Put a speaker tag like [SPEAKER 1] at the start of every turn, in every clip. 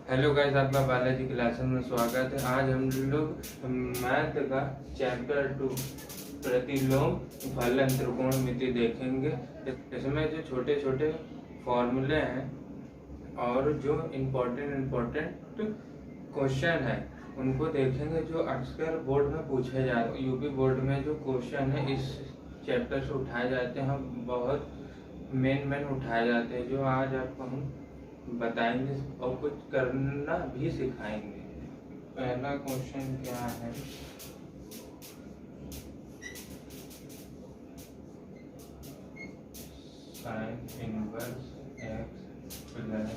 [SPEAKER 1] Hello guys, आपका Balaji classes में स्वागत है। आज हम लोग मैथ का चैप्टर 2 प्रतिलोम फलन त्रिकोणमिति देखेंगे। इसमें जो छोटे छोटे फॉर्मूले हैं और जो इम्पोर्टेंट क्वेश्चन है उनको देखेंगे, जो अक्सर बोर्ड में पूछे जाते हैं। यूपी बोर्ड में जो क्वेश्चन है इस चैप्टर से उठाए जाते हैं, बहुत मेन उठाए जाते हैं, जो आज आपको हम बताएंगे और कुछ करना भी सिखाएंगे। पहला क्वेश्चन क्या है? Sine inverse x plus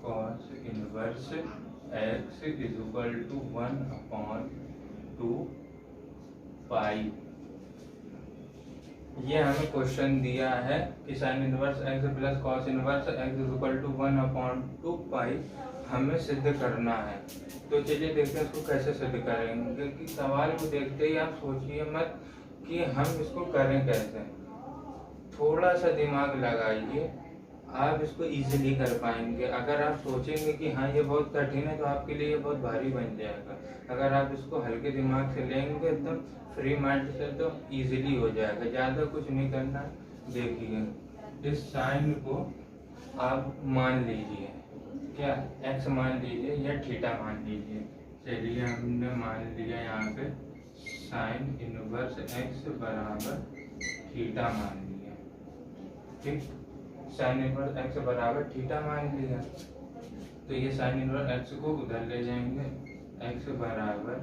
[SPEAKER 1] cos inverse x is equal to 1/2 pi. ये हमें क्वेश्चन दिया है कि sine inverse x plus cos inverse x is equal to 1/2 pi हमें सिद्ध करना है। तो चलिए देखते हैं इसको कैसे सिद्ध करेंगे। कि सवाल को देखते ही आप सोचिए मत कि हम इसको करें कैसे, थोड़ा सा दिमाग लगाइए, आप इसको इजीली कर पाएंगे। अगर आप सोचेंगे कि हाँ ये बहुत कठिन है तो आपके लिए ये बहुत भारी बन जाएगा। अगर आप इसको हल्के दिमाग से लेंगे एकदम फ्री माइंड से तो इजीली हो जाएगा। ज़्यादा कुछ नहीं करना है। देखिए इस साइन को आप मान लीजिए, क्या एक्स मान लीजिए या थीटा मान लीजिए। चलिए हमने मान लिया यहाँ पे साइन इनवर्स एक्स बराबर थीटा मान लिया। ठीक, साइन इनवर्स एक्स बराबर थीटा मान लिया। तो ये साइन इनवर्स एक्स को उधर ले जाएंगे, एक्स बराबर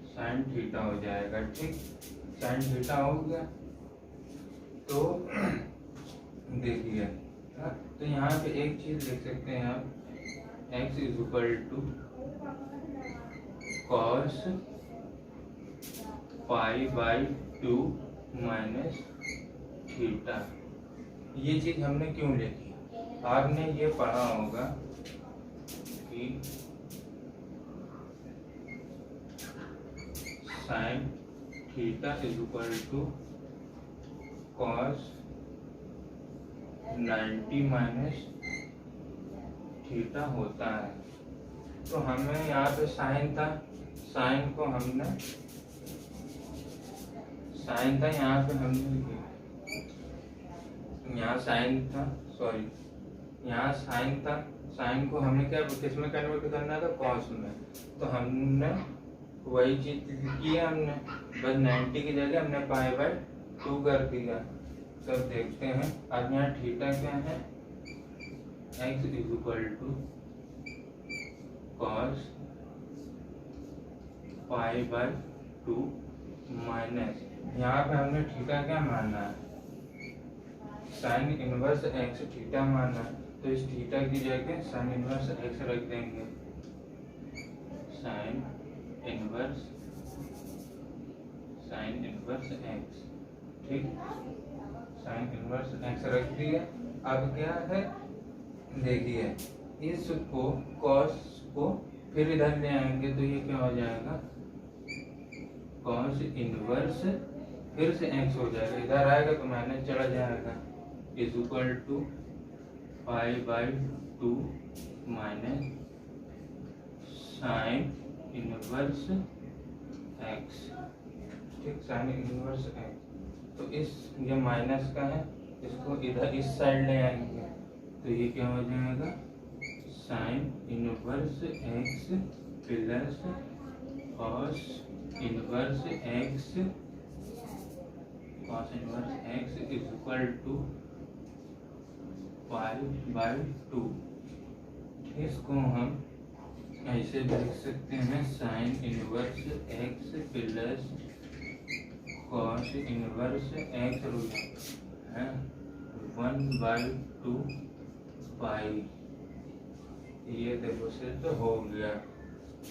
[SPEAKER 1] साइन थीटा हो जाएगा। ठीक, साइन थीटा हो गया। तो देखिए तो यहाँ पे एक चीज लिख सकते हैं आप, x is equal to cos पाई/2 माइनस थीटा। ये चीज हमने क्यों लिखी? आपने ये पढ़ा होगा कि sine theta is equal to cos 90 minus theta होता है। तो हमें यहाँ पे साइन था, साइन को हमने साइन था यहाँ पे हमने यहाँ साइन था, सॉरी यहाँ साइन था, साइन को हमें क्या किस में कन्वर्ट करना था? कॉस में। तो हमने वही चीज की है, हमने बस 90 की जगह हमने पाई/2 कर दिया। तो देखते हैं अब यहाँ थीटा क्या है, x is equal to cos पाई/2 माइनस, यहाँ पे हमने थीटा क्या माना है? साइन इनवर्स एक्स थीटा माना है। तो इस थीटा की जगह साइन इनवर्स एक्स रख देंगे, साइन इनवर्स एक्स। ठीक, साइन इनवर्स एक्स रख दिया। अब क्या है, देखिए इसको कॉस को फिर इधर ले आएंगे तो ये क्या हो जाएगा? कॉस इनवर्स फिर से एक्स हो जाएगा, इधर आएगा तो माइनस चला जाएगा, इज इक्वल टू पाई/2 माइनस साइन इनवर्स एक्स। ठीक, साइन इनवर्स एक्स। तो इस ये माइनस का है, इसको इधर इस साइड ले आएंगे तो ये क्या हो जाएगा? Sine inverse x plus cos inverse x is equal to पाई/2। इसको हम ऐसे भी लिख सकते हैं, sine inverse x plus cos inverse x है 1/2 पाई। ये देखो सिद्ध हो गया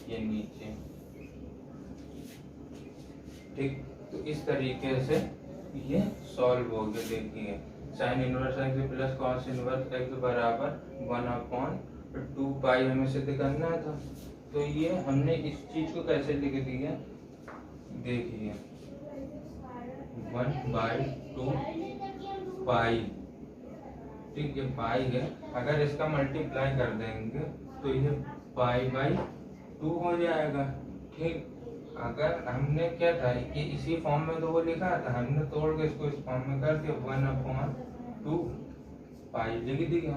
[SPEAKER 1] ये नीचे। ठीक, तो इस तरीके से ये सॉल्व हो गया। देखिए sign inverse x plus cos inverse x बराबर 1/2 पाई हमें सिद्ध करना था। तो ये हमने इस चीज को कैसे लिख दिया? देखिए 1/2 पाई ठीक, ये पाई है, अगर इसका मल्टीप्लाई कर देंगे तो ये पाई बाई 2 हो जाएगा। ठीक, अगर हमने क्या था कि इसी फॉर्म में तो वो लिखा था, हमने तोड़ के इसको इस फॉर्म में कर दिया 1/2 पाई लिख दिया,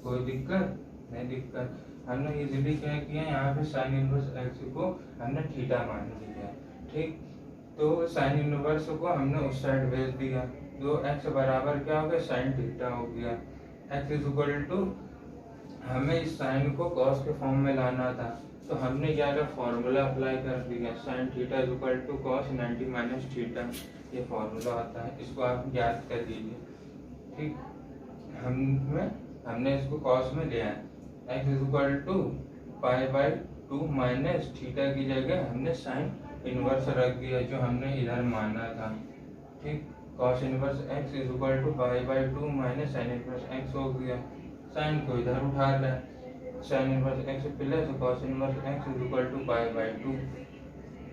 [SPEAKER 1] कोई दिक्कत नहीं। दिक्कत हमने इजीली क्या किया, यहाँ पे साइन इनवर्स एक्स को हमने थीटा मान लिया। ठीक, तो साइन इनवर्स को हमने उस साइड भेज दिया, तो एक्स बराबर क्या हो गया, साइन थीटा हो गया। एक्स इज इक्वल टू, हमें इस साइन को कॉस के फॉर्म में लाना था, तो हमने क्या किया, फॉर्मूला अप्लाई कर दिया, sine theta is equal to cos 90 minus theta, ये फॉर्मूला आता है, इसको आप याद कर लीजिए। ठीक, हमने इसको कॉस में लिया है, x is equal to pi by 2 minus theta की जगह हमने साइन इनवर्स रख दिया जो हमने इधर माना था। ठीक, cos inverse x is equal to pi by 2 minus sine inverse x हो गया, साइन को इधर उठा लिया, sine inverse x plus cos inverse x is equal to pi by 2,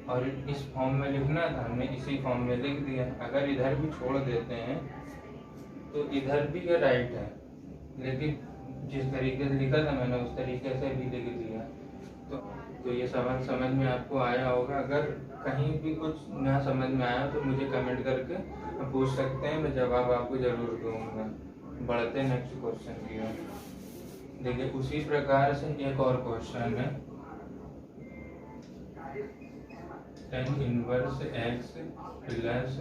[SPEAKER 1] और इस फॉर्म में लिखना था, हमने इसी फॉर्म में लिख दिया। अगर इधर भी छोड़ देते हैं तो इधर भी ये राइट है, लेकिन जिस तरीके से लिखा था मैंने उस तरीके से भी लिख दिया। तो ये समझ में आपको आया होगा। अगर कहीं भी कुछ ना समझ में आया तो मुझे कमेंट करके पूछ सकते हैं, मैं जवाब आपको जरूर दूंगा। बढ़ते नेक्स्ट क्वेश्चन की ओर। देखिए उसी प्रकार से एक और क्वेश्चन है, tan inverse x plus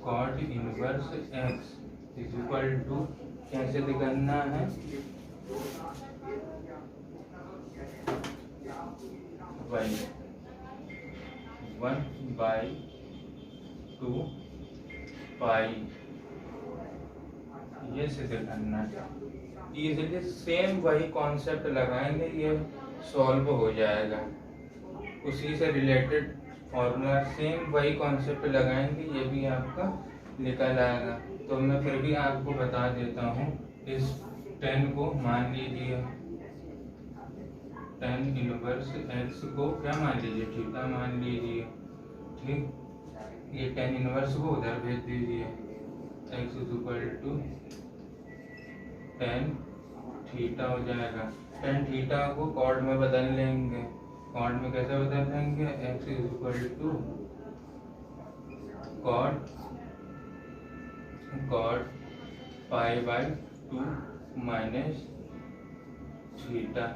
[SPEAKER 1] cot inverse x is equal to, कैसे दिखाना है, 1/2 पाई, ये सिद्ध करना है। इजीली सेम वही कॉन्सेप्ट लगाएंगे, ये सॉल्व हो जाएगा। उसी से रिलेटेड फॉर्मूला सेम वही कॉन्सेप्ट लगाएंगे, ये भी आपका निकल आएगा। तो मैं फिर भी आपको बता देता हूँ, इस 10 को मान लीजिए, tan इनवर्स एक्स को क्या मान लीजिए, थीटा मान लीजिए। ठीक, ये tan इनवर्स को उधर भेज दीजिए, x is equal to tan theta हो जाएगा। tan थीटा को कॉड में बदल लेंगे, कॉड में कैसे बदल लेंगे, x is equal to cot pi by 2 minus theta.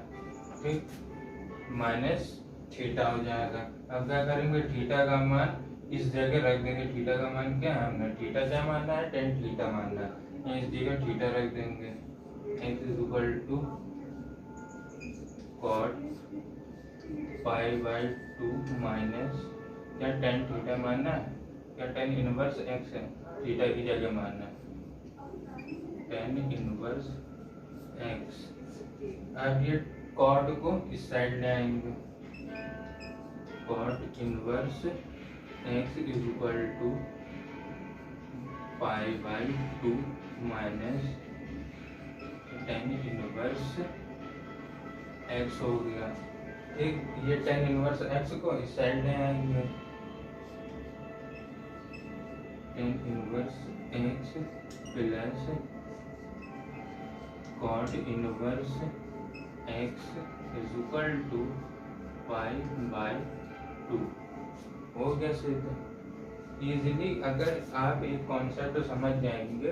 [SPEAKER 1] ठीक, माइनस थीटा हो जाएगा। अब क्या करेंगे, थीटा का मान इस जगह रख देंगे। थीटा का मान क्या है, हमने थीटा क्या मानना है, tan थीटा मानना है, इस जगह थीटा रख देंगे। X is equal to cot pi by 2 minus, क्या tan थीटा मानना है, क्या tan इनवर्स एक्स है, थीटा की जगह मानना है, tan इनवर्स एक्स। अब ये कॉट को इस साइड ले आएंगे, cot inverse x is equal to pi by 2 minus tan inverse x हो गया। ठीक, ये tan इनवर्स एक्स को इस साइड ले आएंगे, tan inverse x plus cot inverse x is equal to pi by 2 हो गया सिद्ध। इजीली अगर आप एक कॉन्सेप्ट समझ जाएंगे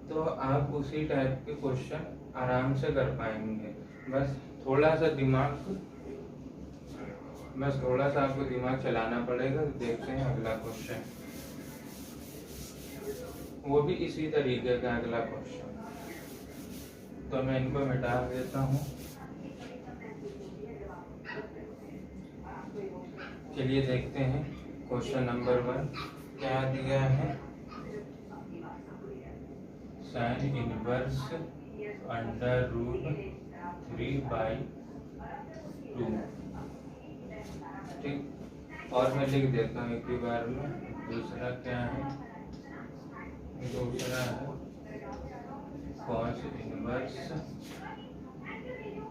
[SPEAKER 1] तो आप उसी टाइप के क्वेश्चन आराम से कर पाएंगे। बस थोड़ा सा आपको दिमाग चलाना पड़ेगा। देखते हैं अगला क्वेश्चन, वो भी इसी तरीके का अगला क्वेश्चन। तो मैं इनको मिटा देता हूँ। चलिए देखते हैं क्वेश्चन नंबर 1 क्या दिया है, साइन इनवर्स √3/2। ठीक, और मैं लिख देता हूँ एक ही बार में। दूसरा क्या है, दूसरा है कॉस इनवर्स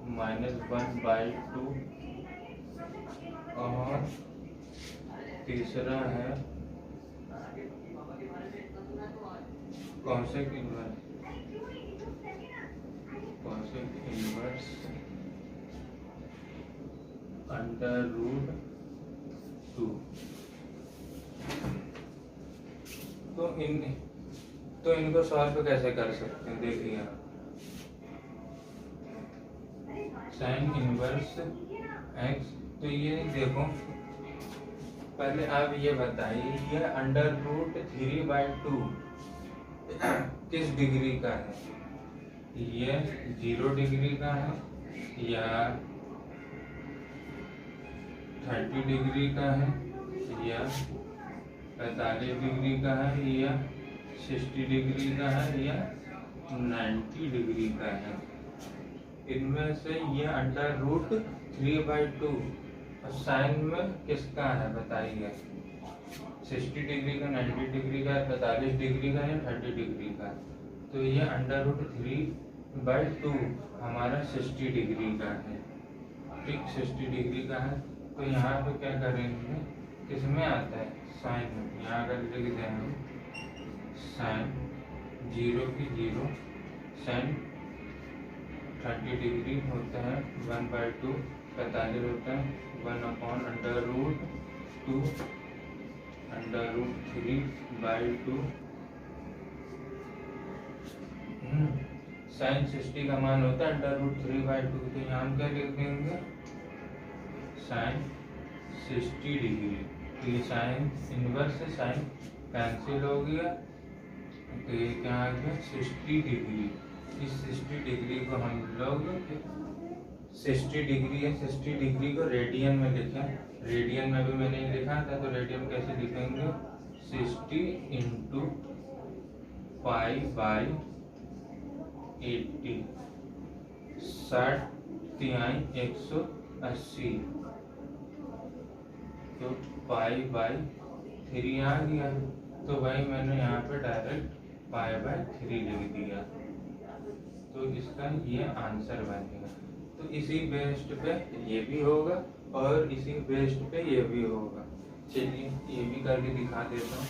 [SPEAKER 1] -1/2, और तीसरा है cosec inverse inverse under root 2। तो इनको सॉल्व कैसे कर सकते हैं, देखिए आप साइन इनवर्स एक्स। तो ये देखो, पहले आप ये बताइए ये अंडर रूट 3/2 किस डिग्री का है, ये 0 डिग्री का है या 30 डिग्री का है या 45 डिग्री का है या 60 डिग्री का है या 90 डिग्री का है। इनमें से ये अंडर रूट 3/2 और साइन में किसका है बताइए, 60 डिग्री का, 90 डिग्री का, 45 डिग्री का या 30 डिग्री का। तो ये अंडर रूट 3/2 हमारा 60 डिग्री का है, ठीक 60 डिग्री का है। तो यहाँ पे क्या करेंगे, किसमें आता है साइन में, यहाँ अगर लिख दें हम साइन 0 की 0 साइन 30 डिग्री होता है 1/2, 45 होता है 1 under root 2 under root 3/2। Sine 60 का मान होता है अंडर रूट 3/2। तो यहाँ हम क्या लिख देंगे, साइन 60 डिग्री। तो ये साइन इनवर्स से साइन कैंसिल हो गया, तो ये क्या आ गया 60 डिग्री। इस 60 डिग्री को हम लोग 60 डिग्री है, 60 डिग्री को रेडियन में लिखें। रेडियन में भी मैंने लिखा था, तो रेडियन कैसे लिखेंगे, 60 इंटू पाई/80, 60×180, तो पाई/3 आ गया। तो भाई मैंने यहाँ पे डायरेक्ट पाई/3 लिख दिया, तो इसका ये आंसर बनेगा। तो इसी बेस्ड पे ये भी होगा और इसी बेस्ड पे ये भी होगा। चलिए ये भी करके दिखा देता हूँ।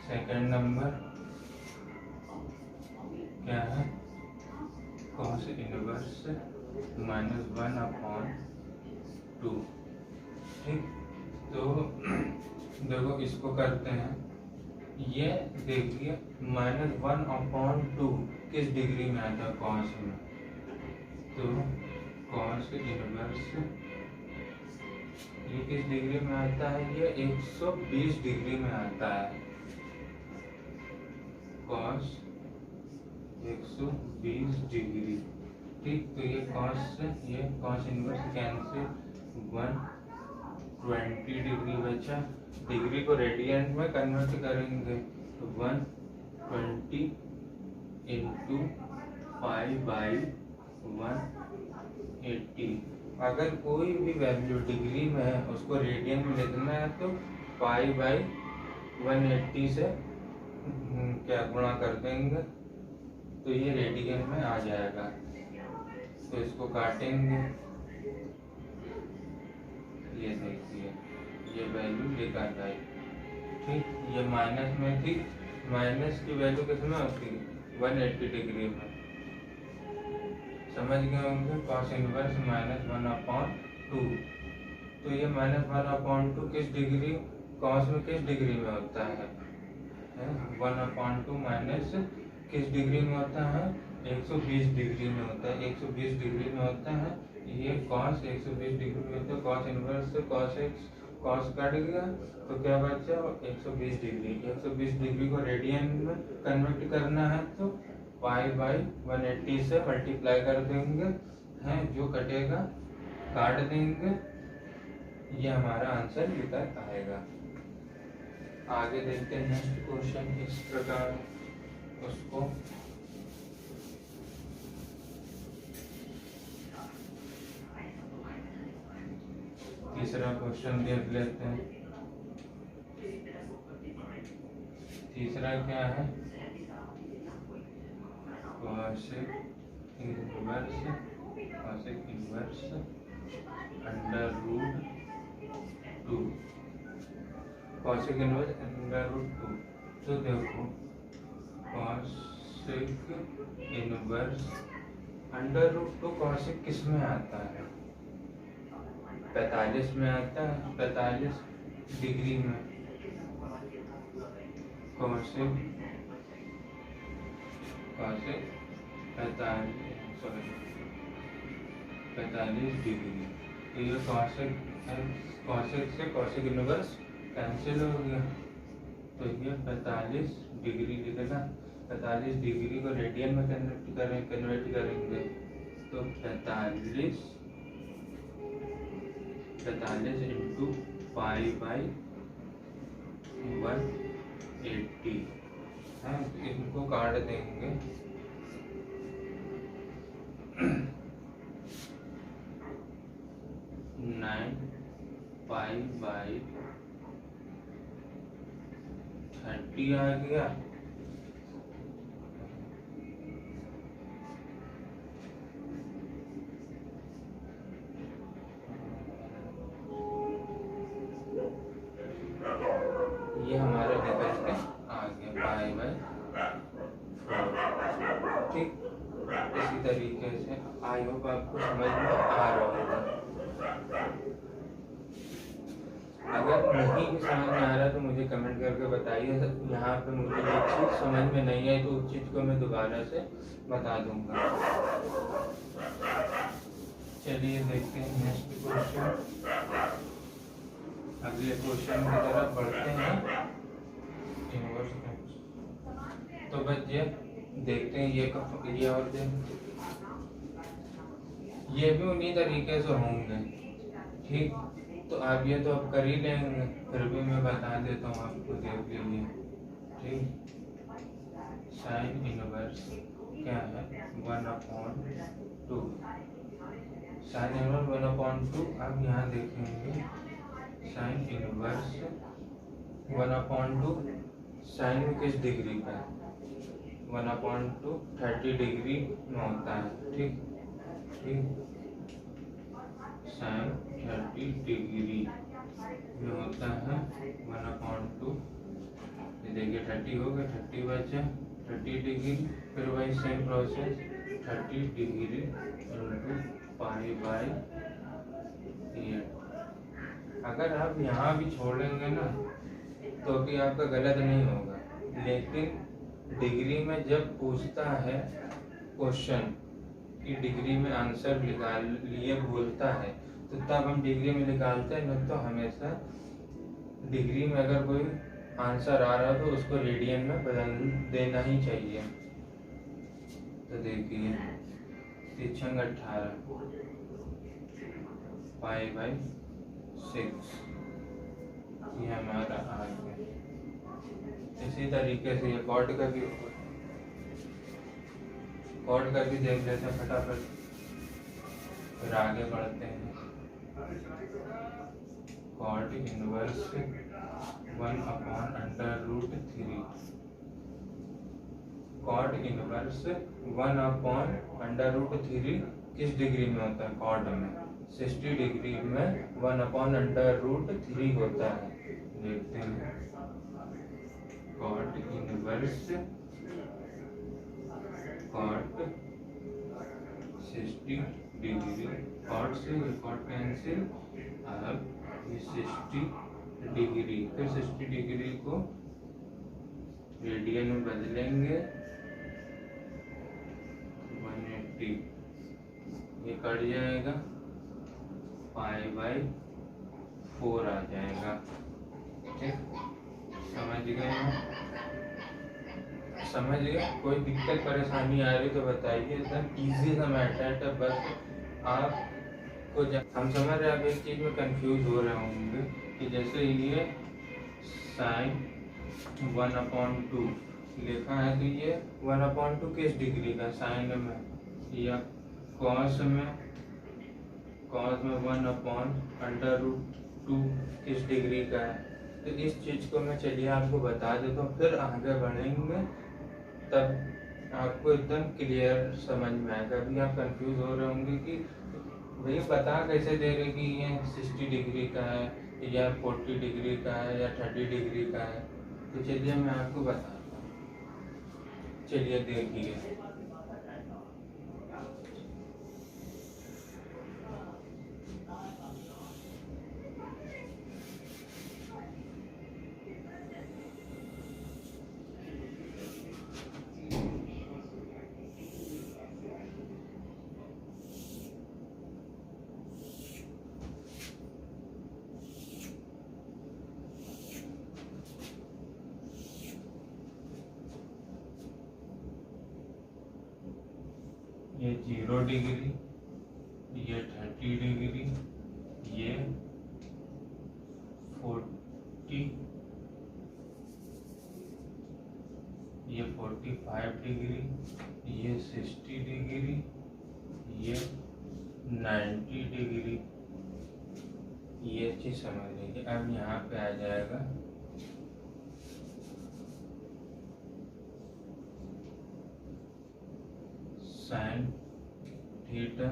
[SPEAKER 1] सेकंड नंबर क्या है, कॉस इनवर्स -1/2। ठीक, तो देखो इसको करते हैं। ये देखिए -1/2 किस डिग्री में आता है कॉस में, तो कॉस इनवर्स ये किस डिग्री में आता है, ये 120 डिग्री में आता है। कॉस 120 डिग्री, ठीक। तो ये कॉस इनवर्स कैंसिल, 120 डिग्री बचा। डिग्री को रेडियन में कन्वर्ट करेंगे, तो 120 इंटू पाई/180। अगर कोई भी वैल्यू डिग्री में है उसको रेडियन में लिखना है, तो पाई/180 से क्या गुणा कर देंगे, तो ये रेडियन में आ जाएगा। तो इसको काटेंगे, ये देखिए ये वैल्यू निकल आई, ठीक। ये माइनस में थी, माइनस की वैल्यू किसमें होती है, 180 डिग्री में। समझ गए होंगे, कॉस इनवर्स -1/2। तो ये -1/2 किस डिग्री, कॉस में किस डिग्री में होता है, 1/2 माइनस किस डिग्री में होता है, 120 डिग्री में होता है, 120 डिग्री में होता है। ये कॉस 120 डिग्री में होता है, कॉस इनवर्स से कॉस कट गया, तो क्या बचा 120 डिग्री। 120 डिग्री को रेडियन में कन्वर्ट करना है, तो पाई/180 से मल्टीप्लाई कर देंगे, हैं जो कटेगा काट देंगे, ये हमारा आंसर निकल आएगा। आगे देखते हैं नेक्स्ट क्वेश्चन इस प्रकार उसको। तीसरा क्वेश्चन देख लेते हैं। तीसरा क्या है, cosec inverse under root 2, cosec inverse under root 2। तो देखो cos cosec inverse under root two cosec किस में आता है? 45 में आता है, 45 डिग्री में। Cosec 45 degree. तो ये कॉसेक से कॉसेक इनवर्स कैंसिल हो गया, तो ये 45 डिग्री लिखेगा। 45 डिग्री को रेडियन में कन्वर्ट करेंगे तो 45 इंटू पाई बाई 180 है। इनको काट देंगे, 9 पाई बाई 30 आ गया। ये हमारा निकल के आ गया पाई बाई 4। ठीक, इसी तरीके से आई होप आपको समझ में आ रहा होगा। अगर नहीं भी समझ में आ रहा तो मुझे कमेंट करके बताइए। यहाँ पे मुझे एक चीज़ समझ में नहीं आई तो उस चीज़ को मैं दोबारा से बता दूंगा। चलिए देखते हैं नेक्स्ट क्वेश्चन। अगले क्वेश्चन की तरफ बढ़ते हैं। तो बच्चे देखते हैं ये और ये भी उन्हीं तरीके से होंगे। ठीक, तो आप ये तो आप कर ही लेंगे, फिर भी मैं बता देता हूँ आपको, देख लीजिए। ठीक, साइन इनवर्स क्या है? 1/2। Sine inverse 1/2। अब यहाँ देखेंगे साइन इनवर्स 1/2 साइन में किस डिग्री का है? 1/2 30 डिग्री में होता है। ठीक, साइन 30 डिग्री में होता है 1/2। ये देखिए 30 हो गया, 30 बचा, 30 डिग्री। फिर वही same process 30 degree into pi by 8। अगर आप यहाँ भी छोड़ेंगे ना तो भी आपका गलत नहीं होगा, लेकिन डिग्री में जब पूछता है क्वेश्चन कि डिग्री में आंसर निकाल लिए बोलता है तो तब हम डिग्री में निकालते हैं। न तो हमेशा डिग्री में अगर कोई आंसर आ रहा है तो उसको रेडियन में बदल देना ही चाहिए। तो देखिए 18 पाई बाई 6 ये हमारा आ गया। इसी तरीके से ये कॉट का भी देख लेते हैं फटाफट, फिर आगे बढ़ते हैं। Cot inverse 1/√3। कॉट इनवर्स 1/√3 किस डिग्री में होता है? कॉट में 60 डिग्री में 1/√3 होता है। देखते हैं cot inverse cot 60 degree, cot से कॉट कैंसिल। अब ये 60 डिग्री, फिर 60 डिग्री को रेडियन में बदलेंगे 180। ये कट जाएगा, पाई बाई 4 आ जाएगा। ठीक, समझ गए? कोई दिक्कत परेशानी आ रही तो बताइए, एकदम इजी सा मैथड है। बस आपको हम समझ रहे हैं, आप एक चीज में कंफ्यूज हो रहे होंगे कि जैसे ये साइन 1/2 लिखा है तो ये 1/2 किस डिग्री का? साइन में, या कॉस में 1/√2 किस डिग्री का है? तो इस चीज को मैं चलिए आपको बता देता हूँ, फिर आगे बढ़ेंगे तब आपको एकदम क्लियर समझ में आएगा। अभी आप कंफ्यूज हो रहे होंगे कि भाई बता कैसे दे रहे कि ये 60 डिग्री का है या 40 डिग्री का है या 30 डिग्री का है। तो चलिए मैं आपको बताता हूँ। चलिए देखिए। ये 0 डिग्री, ये 30 डिग्री, ये 40, ये 45 डिग्री, ये 60 डिग्री, ये 90 डिग्री। ये चीज समझ लीजिए। अब यहाँ पे आ जाएगा sine theta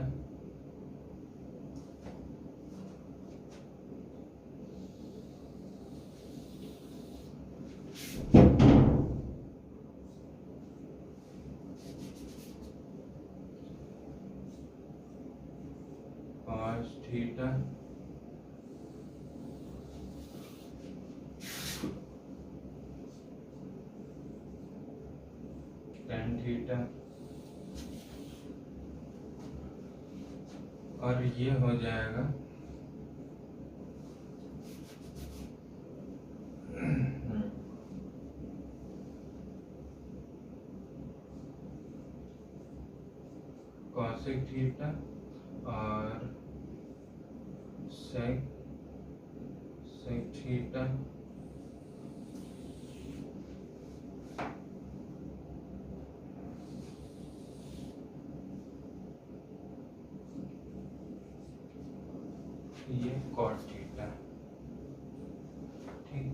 [SPEAKER 1] cos theta tan theta, और ये हो जाएगा कॉसेक थीटा और सेक थीटा ये कॉट थीटा। ठीक,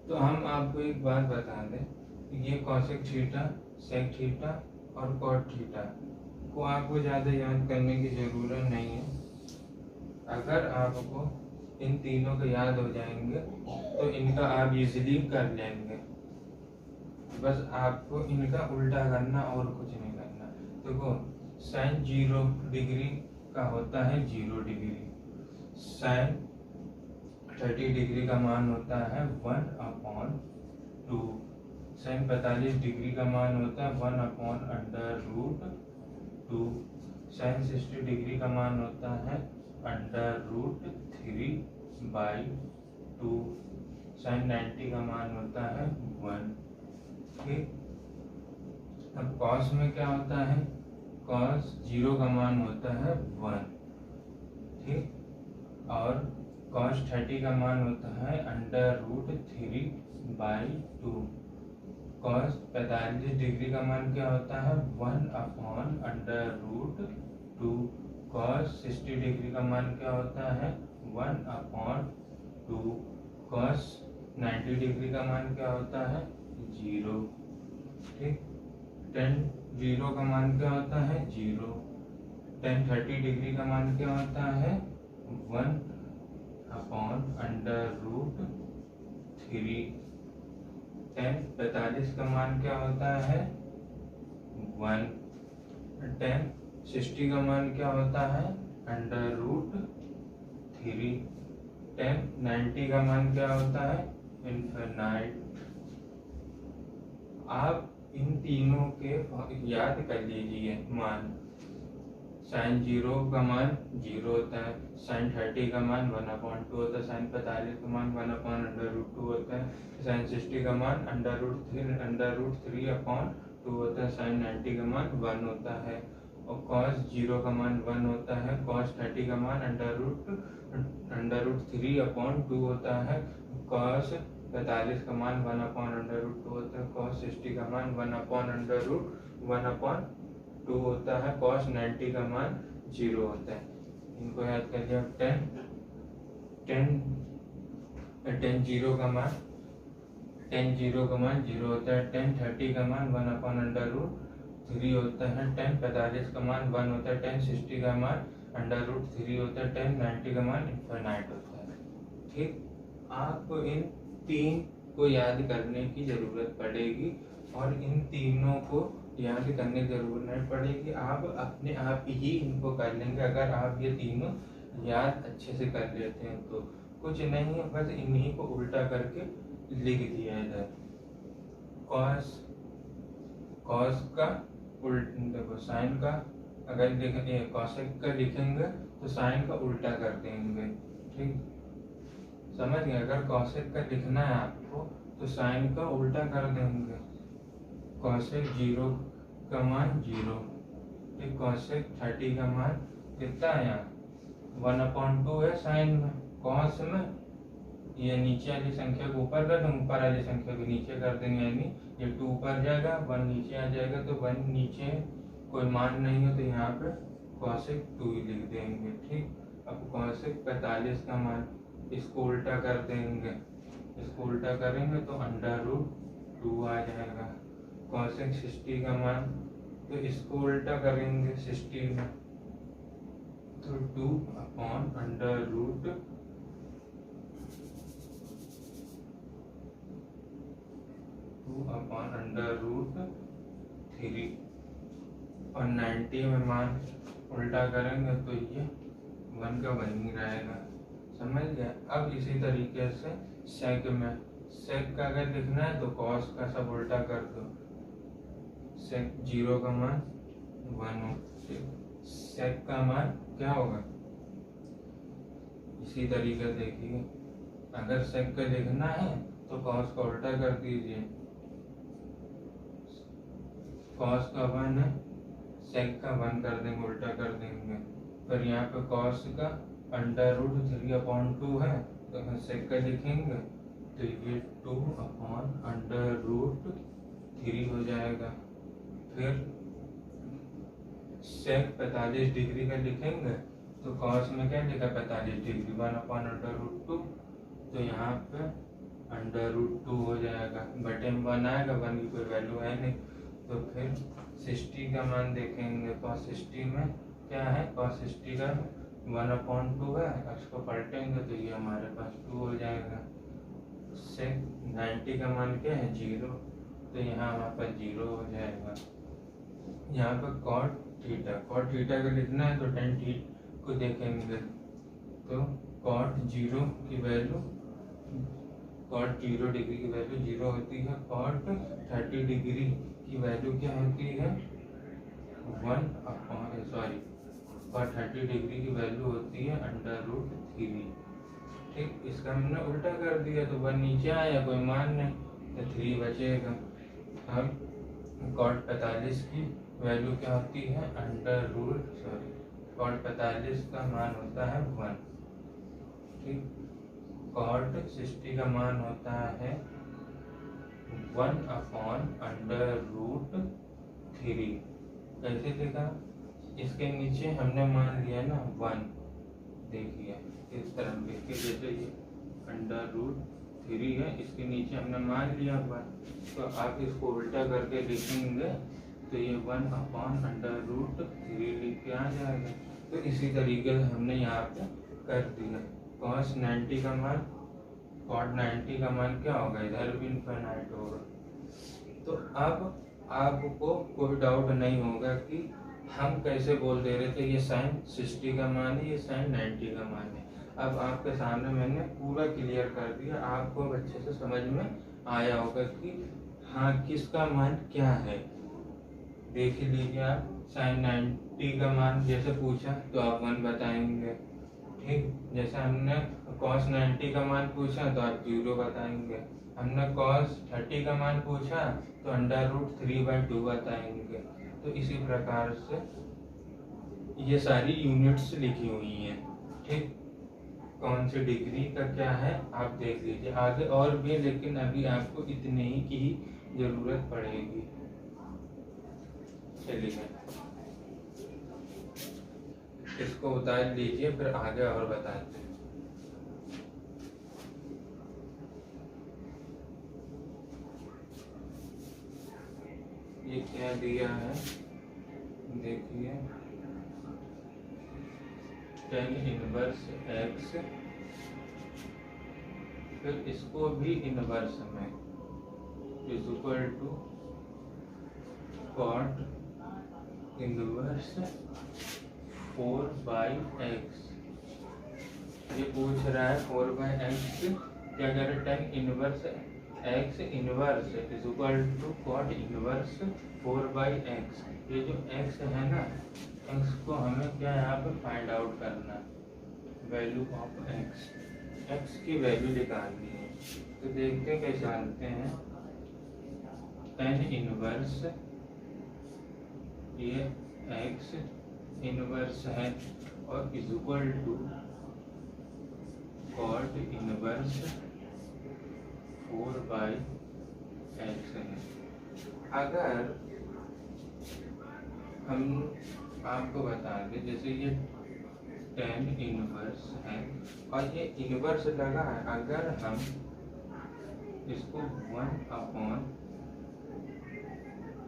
[SPEAKER 1] तो हम आपको एक बात बता दें, ये कॉसेक थीटा, सेक थीटा और कॉट थीटा को आपको ज़्यादा याद करने की ज़रूरत नहीं है। अगर आपको इन तीनों को याद हो जाएंगे तो इनका आप इजीली कर लेंगे। बस आपको इनका उल्टा करना और कुछ नहीं करना। देखो, साइन 0 डिग्री का होता है 0 डिग्री, साइन 30 डिग्री का मान होता है 1/2, साइन 45 डिग्री का मान होता है 1/√2, साइन 60 डिग्री का मान होता है √3/2, साइन 90 का मान होता है 1। ठीक, अब कॉस में क्या होता है, कॉस 0 का मान होता है 1। ठीक, और कॉस 30 का मान होता है √3/2, कॉस 45 डिग्री का मान क्या होता है 1/√2, कॉस 60 डिग्री का मान क्या होता है 1/2, कॉस 90 डिग्री का मान क्या होता है 0। ठीक, tan 0 का मान क्या होता है 0, tan 30 डिग्री का मान क्या होता है 1/√3, tan 45 का मान क्या होता है 1, tan 60 का मान क्या होता है √3, tan 90 का मान क्या होता है इनफिनाइट। आप इन तीनों के याद कर लीजिए मान। साइन 0 का मान 0 होता है, साइन 30 का मान 1/2 होता है, साइन 45 का मान 1/√2 होता है, साइन 60 का मान √3/2 होता है, साइन 90 का मान 1 होता है, और cos 0 का मान 1 होता है, cos 30 का मान √3/2 होता है, cos 45 का मान 1/√2 होता है, cos 60 का मान 1/2 होता है, cos 90 का मान 0 होता है। इनको याद कर लिया। tan 0 का मान 0 होता है, tan 30 का मान 1/√3 होता है, tan 45 का मान 1 होता है, tan 60 का मान √3 होता है, tan 90 का मान इनफिनाइट होता है। ठीक, आपको इन तीन को याद करने की जरूरत पड़ेगी और इन तीनों को याद करने की जरूरत नहीं पड़ेगी, आप अपने आप ही इनको कर लेंगे अगर आप ये तीनों याद अच्छे से कर लेते हैं तो। कुछ नहीं है, बस इन्हीं को उल्टा करके लिख दिया जाए। कॉस कॉस का उल्टा, देखो साइन का अगर लिखेंगे, कॉसेक का लिखेंगे तो साइन का उल्टा कर देंगे। ठीक, समझ गए? अगर कॉसेक का लिखना है आपको तो साइन का उल्टा कर देंगे। कॉसेक 0 का मान 0, ठीक, कॉसेक 30 का मान कितना है यहाँ 1/2 है साइन में। कॉस में ये नीचे वाली संख्या को ऊपर कर देंगे, ऊपर वाली संख्या को नीचे कर देंगे, यानी ये 2 ऊपर जाएगा 1 नीचे आ जाएगा, तो 1 नीचे कोई मान नहीं है तो यहाँ पे कॉसेक 2 ही लिख देंगे। ठीक, अब कॉसेक 45 का मान, इसको उल्टा कर देंगे, इसको उल्टा करेंगे तो √2 आ जाएगा। कॉसेक 60 का मान, तो इसको उल्टा करेंगे 60 में, तो 2/√3 और 90 में मान उल्टा करेंगे तो ये 1 का 1 ही रहेगा। समझ गए? अब इसी तरीके से सेक में, सेक का अगर लिखना है तो कॉस का सब उल्टा कर दो। सेक 0 का मान 1 हो, सेक का मान क्या होगा? इसी तरीके देखिए, अगर सेक का लिखना है तो कॉस का उल्टा कर दीजिए। कॉस का 1 है, सेक का 1 कर देंगे, उल्टा कर देंगे। पर यहाँ पे कॉस का √3/2 है, तो हम सेक का लिखेंगे तो ये 2/√3 हो जाएगा। फिर सेक 45 डिग्री का लिखेंगे तो कॉस में क्या लिखा 45 डिग्री 1/√2, तो यहाँ पे √2 हो जाएगा, बटे में 1 आएगा, 1 की कोई वैल्यू है नहीं। तो फिर 60 का मान देखेंगे, cos 60 में क्या है, cos 60 का 1/2 है, इसको पलटेंगे तो ये हमारे पास 2 हो जाएगा। से 90 का मान क्या है 0, तो यहाँ हमारे पास 0 हो जाएगा। यहाँ पर cot थीटा का लिखना है तो tan थीटा को देखेंगे तो cot 0 की वैल्यू, cot 0 डिग्री की वैल्यू 0 होती है, cot 30 डिग्री की वैल्यू क्या होती है cot 30 डिग्री की वैल्यू होती है √3। ठीक, इसका हमने उल्टा कर दिया तो 1 नीचे आया, कोई मान नहीं, तो 3 बचेगा। अब cot 45 की वैल्यू क्या होती है cot 45 का मान होता है 1। ठीक, cot 60 का मान होता है 1/√3। कैसे देखा? इसके नीचे हमने मान लिया ना 1, देखिए इस तरह लिख के, जैसे ये √3 है, इसके नीचे हमने मान लिया 1, तो आप इसको उल्टा करके लिखेंगे तो ये 1/√3 लिख के आ जाएगा। तो इसी तरीके से हमने यहाँ पे कर दिया। cos 90 का मान, cot 90 का मान क्या होगा, इधर भी इनफाइनाइट होगा। तो अब आपको कोई डाउट नहीं होगा कि हम कैसे बोल दे रहे थे ये साइन 60 का मान है, ये साइन 90 का मान है। अब आपके सामने मैंने पूरा क्लियर कर दिया, आपको अच्छे से समझ में आया होगा कि हाँ किसका मान क्या है। देख लीजिए आप, साइन 90 का मान जैसे पूछा तो आप 1 बताएंगे। ठीक, जैसे हमने cos 90 का मान पूछा तो आप 0 बताएंगे। हमने cos 30 का मान पूछा तो √3/2 बताएंगे। तो इसी प्रकार से ये सारी यूनिट्स लिखी हुई हैं। ठीक, कौन सी डिग्री का क्या है आप देख लीजिए, आगे और भी, लेकिन अभी आपको इतने ही की जरूरत पड़ेगी। चलिए इसको उतार लीजिए, फिर आगे और बताते हैं। ये क्या दिया है देखिए, tan इनवर्स x, फिर इसको भी इनवर्स में is equal to cot inverse 4/x। ये पूछ रहा है 4/x क्या कह रहा है, tan inverse x inverse is equal to cot inverse 4/x। ये जो x है ना, x को हमें क्या यहाँ पे फाइंड आउट करना, वैल्यू ऑफ x की वैल्यू निकालनी है। तो देखते हैं कैसे जानते हैं। टेन इनवर्स ये x इनवर्स है और is equal to cot inverse 4/x है। अगर हम आपको बता दें, जैसे ये टेन इनवर्स है और ये इनवर्स लगा है, अगर हम इसको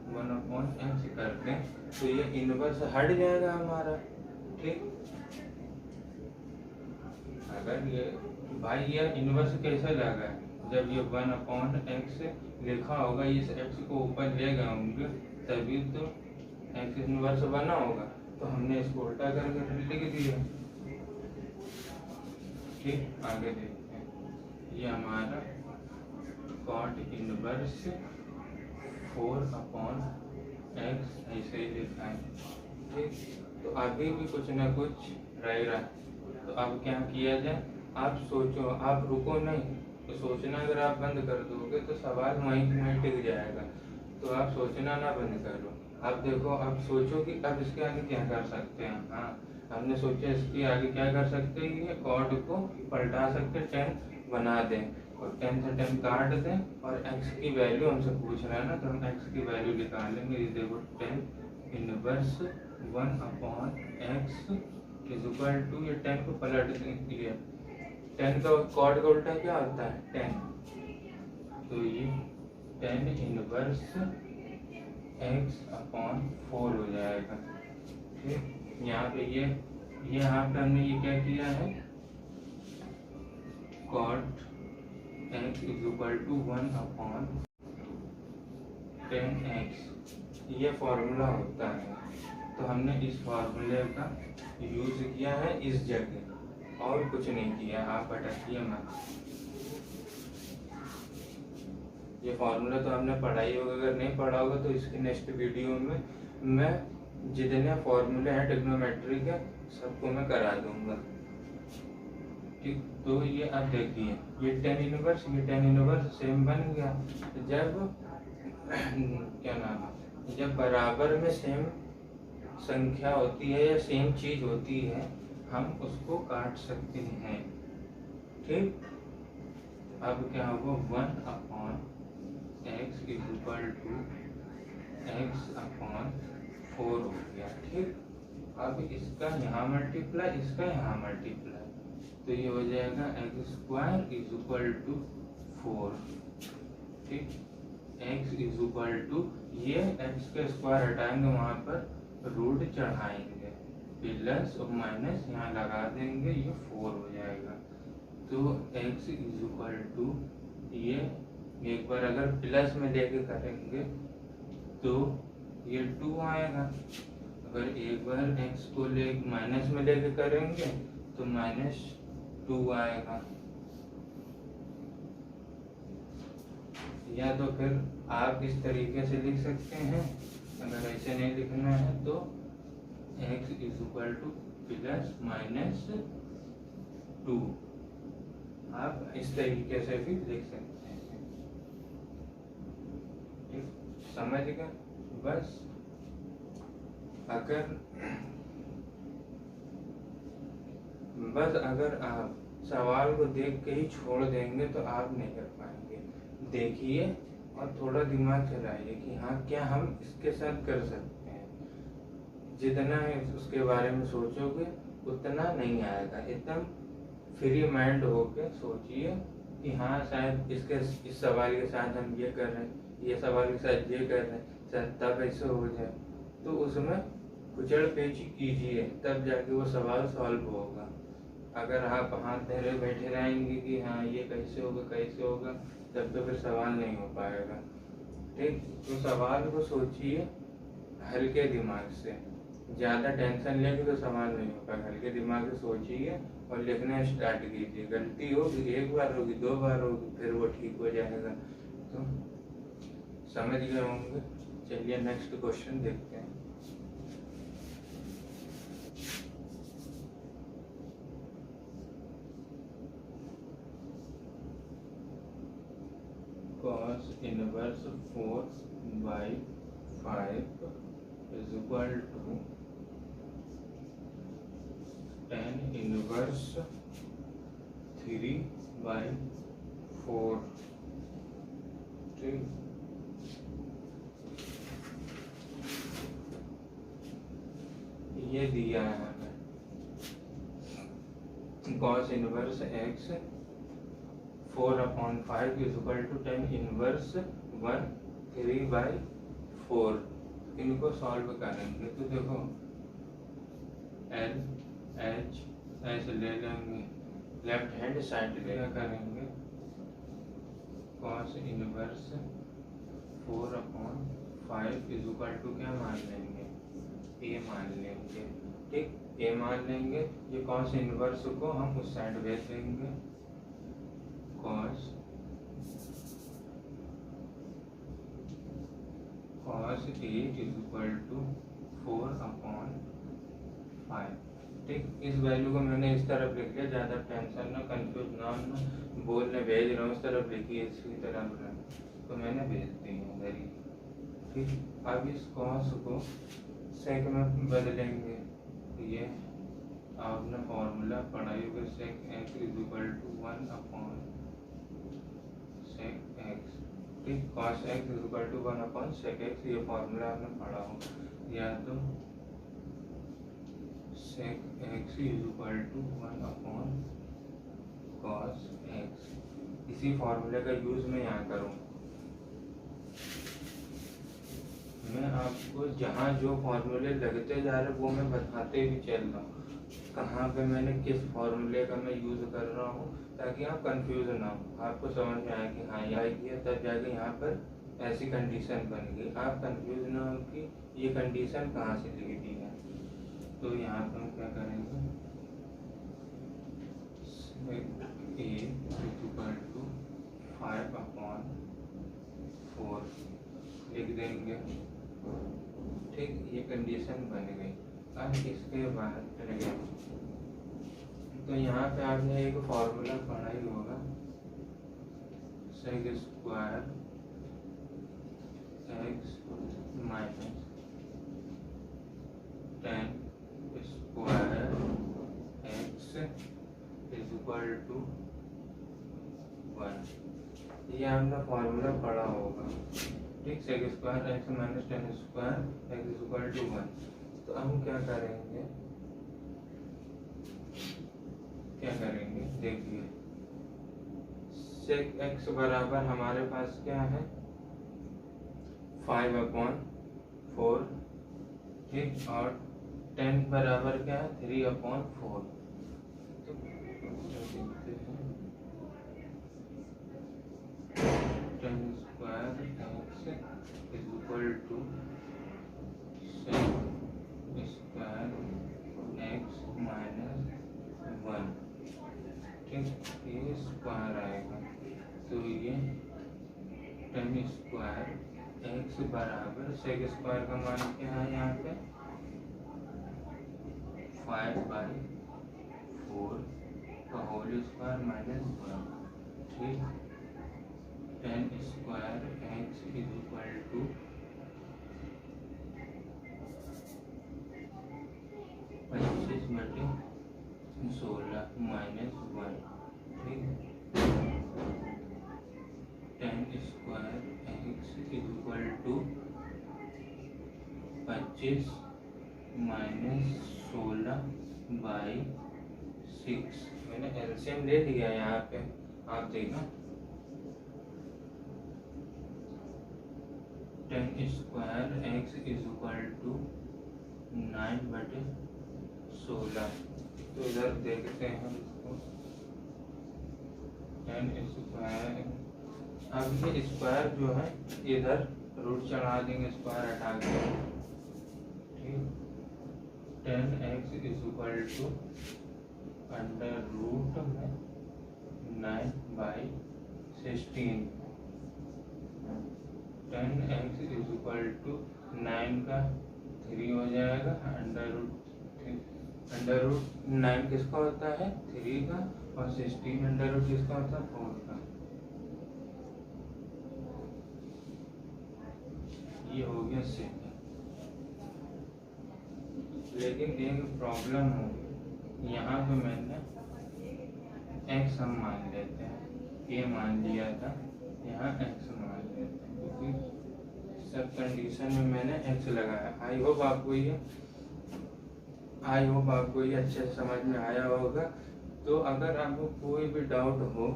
[SPEAKER 1] 1/x कर दें तो ये इनवर्स हट जाएगा हमारा। ठीक, अगर ये भाई ये इनवर्स कैसे लगा है, जब ये 1/x लिखा होगा, इस x को ऊपर ले गए होंगे तभी तो x इनवर्स बना होगा। तो हमने इसको उल्टा करके लिख दिया। ठीक, आगे देखते हैं। ये हमारा कॉट इनवर्स 4/x ऐसे ही लिखा है। ठीक, तो अभी भी कुछ ना कुछ रह रहा है। तो अब क्या किया जाए, आप सोचो, आप रुको नहीं। तो सोचना अगर आप बंद कर दोगे तो सवाल वहीं वहीं टिक जाएगा। तो आप सोचना ना बंद करो। अब देखो, अब सोचो कि अब इसके आगे क्या कर सकते हैं। हाँ, हमने सोचा इसके आगे क्या कर सकते हैं, ये कॉर्ड को पलटा सकते, 10 बना दें और 10 से 10 काट दें और x की वैल्यू हमसे पूछ रहा है ना, तो हम x की वैल्यू निकालेंगे। ये देखो 10 inverse 1/x is equal to, ये 10 को पलट दिया। 10 का कॉर्ड का उल्टा क्या होता है, 10। तो ये 10 इनवर्स x/4 हो जाएगा। ठीक, यहाँ पे ये यहाँ पे हमने ये क्या किया है, cot x is equal to 1/10x। ये फॉर्मूला होता है। तो हमने इस फॉर्मूले का यूज किया है इस जगह और कुछ नहीं किया। आप भटकिए मत। ये फॉर्मूला तो हमने पढ़ाई होगा, अगर नहीं पढ़ा होगा तो इसकी नेक्स्ट वीडियो में मैं जितने फॉर्मूले हैं ट्रिग्नोमेट्री के सबको मैं करा दूंगा। ठीक, तो ये अब देखिए, ये 10 इनवर्स सेम बन गया। जब क्या नाम है, जब बराबर में सेम संख्या होती है या सेम चीज होती है, हम उसको काट सकते हैं। ठीक, अब क्या होगा, 1/x is equal to x/4 हो गया। ठीक, अब इसका यहाँ मल्टीप्लाई, इसका यहाँ मल्टीप्लाई, तो ये हो जाएगा x² इज इक्वल टू 4। ठीक, x इज इक्वल टू, ये x का स्क्वायर हटाएंगे, वहां पर रूट चढ़ाएंगे, प्लस और माइनस यहाँ लगा देंगे, ये 4 हो जाएगा। तो x इज इक्वल टू, ये एक बार अगर प्लस में लेके करेंगे तो ये 2 आएगा। अगर एक बार x को ले माइनस में लेके करेंगे तो -2 आएगा। या तो फिर आप इस तरीके से लिख सकते हैं, अगर ऐसे नहीं लिखना है तो x इज इक्वल टू +-2। आप इस तरीके से भी लिख सकते हैं। ठीक, समझ गए। बस अगर आप सवाल को देख के ही छोड़ देंगे तो आप नहीं कर पाएंगे। देखिए और थोड़ा दिमाग चलाइए कि हाँ, क्या हम इसके साथ कर सकते हैं। जितना उसके बारे में सोचोगे उतना नहीं आएगा। एकदम फ्री माइंड होके सोचिए कि हाँ, शायद इस सवाल के साथ हम ये कर रहे हैं, ये सवाल के साथ ये कर रहे हैं, शायद तब ऐसे हो जाए। तो उसमें कुचड़ पेची कीजिए, तब जाके वो सवाल सॉल्व होगा। अगर आप हाथ धरे बैठे रहेंगे कि हाँ ये कैसे होगा, तब तो फिर सवाल नहीं हो पाएगा। ठीक, तो सवाल को सोचिए हल्के दिमाग से, ज़्यादा टेंशन लेंगे तो सवाल नहीं होगा। हल्के दिमाग से सोचिए और लिखना स्टार्ट कीजिए। गलती होगी, एक बार होगी, 2 बार होगी, फिर वो ठीक हो जाएगा। तो समझ गए होंगे। चलिए नेक्स्ट क्वेश्चन देखते हैं। cos inverse 4/5 is equal to tan inverse 3/4। ठीक, ये दिया है हमें cos inverse x 4/5 is equal to tan inverse 3/4। इनको सॉल्व करेंगे तो देखो L H ऐसे ले लेंगे, लेफ्ट हैंड साइड लेकर करेंगे। cos inverse 4/5 is equal to क्या मान लेंगे, a मान लेंगे। ठीक, a मान लेंगे। ये cos इनवर्स को हम उस साइड भेज देंगे। cos a is equal to 4/5। ठीक, इस वैल्यू को मैंने इस तरफ लिख लिया, ज़्यादा टेंशन ना, कंफ्यूज ना होना। बोलने भेज रहा हूँ इस तरफ लिखिए, इसी तरफ तो मैंने भेज दी है इधर ही। ठीक, अब इस cos को सेक में बदलेंगे। ये आपने फॉर्मूला पढ़ा ही होगा, sec x is equal to 1/sec x। ठीक, cos x is equal to 1/sec x, ये फॉर्मूला आपने पढ़ा हो, या तो sec x is equal to 1/cos x। इसी फॉर्मूले का यूज मैं यहाँ करूँ। मैं आपको जहाँ जो फॉर्मूले लगते जा रहे वो मैं बताते भी चल रहा हूँ, कहाँ पे मैंने किस फॉर्मूले का मैं यूज़ कर रहा हूँ, ताकि आप कंफ्यूज ना हो, आपको समझ में आए कि हाँ ये किया तब जाके यहाँ पर ऐसी कंडीशन बन गई। आप कंफ्यूज ना हो कि ये कंडीशन कहाँ से लिख दी है। तो यहाँ पर हम क्या करेंगे, a इक्वल टू 5/4 लिख देंगे। ठीक, ये कंडीशन बन गई। अब इसके बाद तो यहाँ पे आपने एक फॉर्मूला पढ़ा ही होगा, sec square x minus tan square x is equal to 1। ये आपने फॉर्मूला पढ़ा होगा। ठीक, sec square x minus tan square x is equal to 1। तो हम क्या करेंगे देखिए, सेक x बराबर हमारे पास क्या है 5/4। ठीक, और tan बराबर क्या है 3/4। तो देखते हैं, tan square x is equal to sec square x minus 1। ठीक, ये स्क्वायर आएगा, तो ये tan स्क्वायर x बराबर सेक स्क्वायर का मान क्या है यहाँ पे 5/4 का होल स्क्वायर माइनस 1। ठीक, tan square x is equal to 25/16 minus 1। ठीक, tan square x is equal to 25 minus 16/6। मैंने एलसीएम ले लिया यहाँ पे, आप देखो tan square x is equal to 9/16। तो इधर देखते हैं इसको, tan स्क्वायर, अब ये स्क्वायर जो है इधर रूट चढ़ा देंगे, स्क्वायर हटा के 10x is equal to under root में 9/16। 10x इज इक्वल टू 9 का 3 हो जाएगा, अंडर रूट 9 किसका होता है 3 का, और 16 अंडर रूट किसका होता है 4 का। ये हो गया सेकंड। लेकिन एक प्रॉब्लम होगी, यहाँ पे मैंने x हम मान लेते हैं, a मान लिया था, यहाँ x मान लेते हैं क्योंकि सब कंडीशन में मैंने x लगाया। आई होप आपको ये अच्छे से समझ में आया होगा। तो अगर आपको कोई भी डाउट हो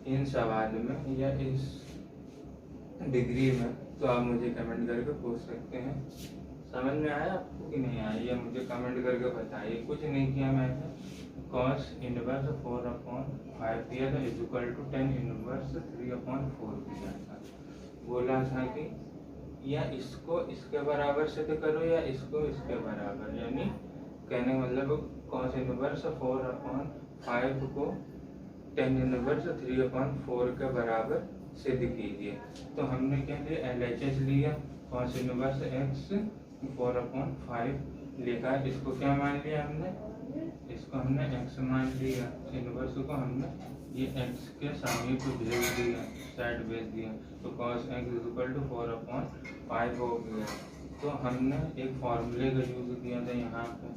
[SPEAKER 1] इन सवाल में या इस डिग्री में, तो आप मुझे कमेंट करके पूछ सकते हैं। समझ में आया आपको कि नहीं आया, या मुझे कमेंट करके बताइए। कुछ नहीं किया मैंने, cos इनवर्स 4/5 दिया था इज इक्वल टू 10 इनवर्स 3/4 दिया था। बोला था कि या इसको इसके बराबर सिद्ध करो या इसको इसके बराबर, यानी कहने का मतलब cos इनवर्स 4/5 को 10 इनवर्स 3/4 के बराबर सिद्ध कीजिए। तो हमने क्या लिया, LHS लिया, cos इनवर्स x 4/5 लिखा। इसको क्या मान लिया हमने, इसको हमने x मान लिया, इनवर्स को हमने ये x के समीप भेज दिया, साइड भेज दिया, तो cos x is equal to 4/5 हो गया। तो हमने एक फॉर्मूले का यूज किया था यहाँ पे,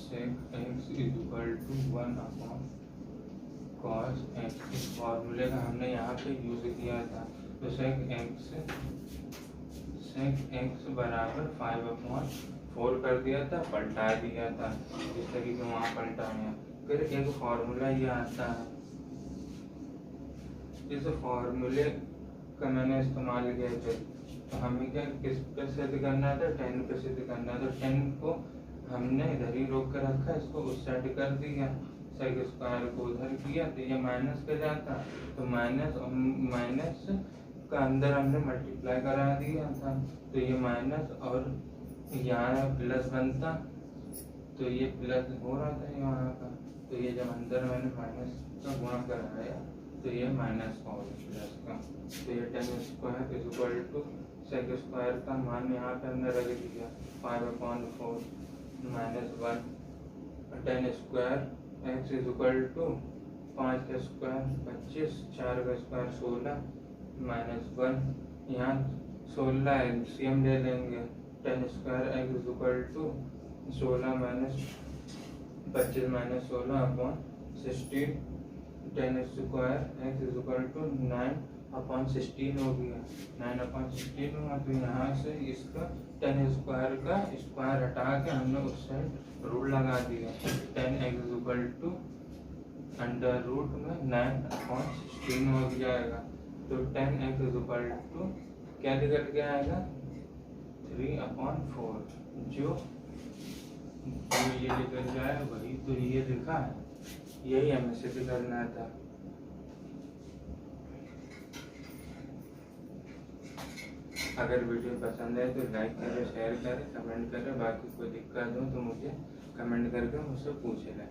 [SPEAKER 1] sec x is equal to 1/cos x। इस फॉर्मूले का हमने यहाँ पे यूज किया था। तो sec x बराबर 5/4 कर दिया था, पलटा दिया था इस तरीके वहाँ पलटाया। फिर एक फॉर्मूला ये आता है, इस फॉर्मूले का मैंने इस्तेमाल किया था। तो हमें क्या किस पे सिद्ध करना था, 10 पे सिद्ध करना। तो 10 को हमने इधर ही रोक कर रखा, इसको उस साइड कर दिया, सेक स्क्वायर को उधर किया, तो ये माइनस पे जाता, तो माइनस का अंदर हमने मल्टीप्लाई करा दिया था, तो ये माइनस और यहाँ प्लस बनता, तो ये प्लस हो रहा था यहाँ का। तो ये जब अंदर मैंने माइनस का गुणा कराया, तो ये माइनस का हो प्लस का। तो ये 10 square is equal to sec square का मान यहाँ पे हमने रख दिया 5/4 -1। 10 square x is equal to 5 का स्क्वायर 25, 4 का स्क्वायर 16 -1। यहाँ 16 एलसीएम ले लेंगे, 10 square x is equal to 16 - 25 - 16/16। 10 square x is equal to 9/16 हो गया, 9/16 हुआ। तो यहाँ से इसका 10 स्क्वायर का स्क्वायर हटा के हमने उस साइड रूट लगा दिया। 10x is equal to under root में 9/16 हो जाएगा। तो 10x इज इक्वल टू क्या निकल के आएगा 3/4, जो ये निकल जाए वही तो ये लिखा है, यही हमें सिद्ध करना था। अगर वीडियो पसंद है तो लाइक करें, शेयर करें, कमेंट करें। बाकी कोई दिक्कत हो तो मुझे कमेंट करके मुझसे पूछ लें।